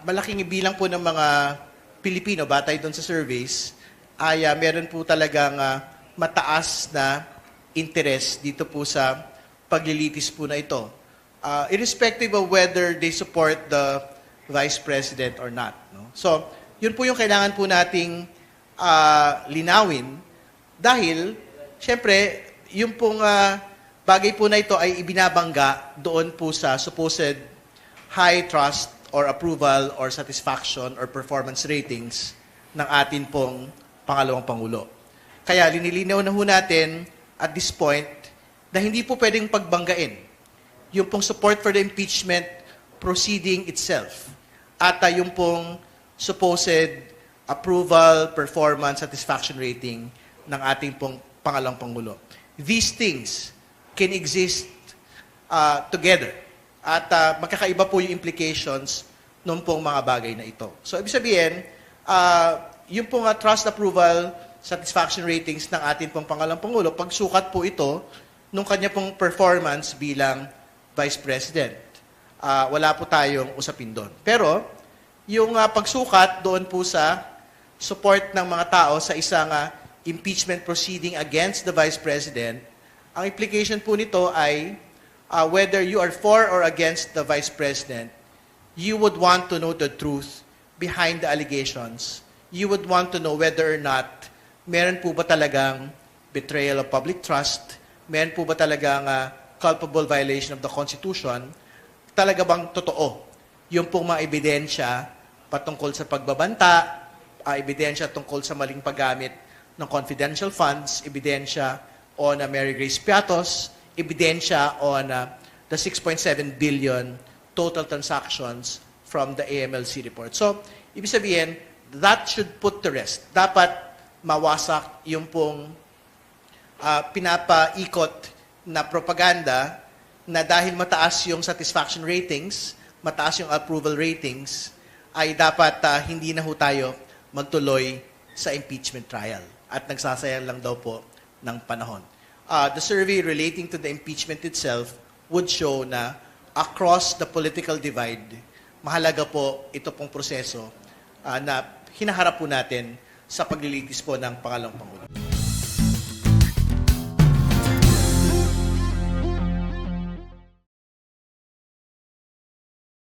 malaking bilang po ng mga Pilipino, batay doon sa surveys, ay meron po talagang mataas na interest dito po sa paglilitis po na ito. Irrespective of whether they support the Vice President or not. No? So, yun po yung kailangan po nating linawin dahil, syempre, yung pong bagay po na ito ay ibinabangga doon po sa supposed high trust or approval or satisfaction or performance ratings ng atin pong pangalawang Pangulo. Kaya linilinaw na ho natin at this point na hindi po pwedeng pagbanggain yung pong support for the impeachment proceeding itself at yung pong supposed approval, performance, satisfaction rating ng ating pong pangalawang Pangulo. These things can exist together at magkakaiba po yung implications ng pong mga bagay na ito. So, ibig sabihin, yung pong trust approval, satisfaction ratings ng ating pong pangalawang Pangulo, pagsukat po ito nung kanya pong performance bilang Vice President. Wala po tayong usapin doon. Pero, yung pagsukat doon po sa support ng mga tao sa isang impeachment proceeding against the Vice President, ang implication po nito ay whether you are for or against the Vice President, you would want to know the truth behind the allegations. You would want to know whether or not meron po ba talagang betrayal of public trust, meron po ba talagang culpable violation of the Constitution, talaga bang totoo yung pong mga ebidensya patungkol sa pagbabanta, ebidensya tungkol sa maling paggamit ng confidential funds, ebidensya on Mary Grace Piatos, ebidensya on the 6.7 billion total transactions from the AMLC report. So, ibig sabihin, that should put to rest. Dapat mawasak yung pong pinapaikot na propaganda na dahil mataas yung satisfaction ratings, mataas yung approval ratings, ay dapat hindi na ho tayo magtuloy sa impeachment trial. At nagsasayang lang daw po ng panahon. The survey relating to the impeachment itself would show na across the political divide, mahalaga po ito pong proseso na hinaharap po natin sa paglilitis po ng pangalawang Pangulo.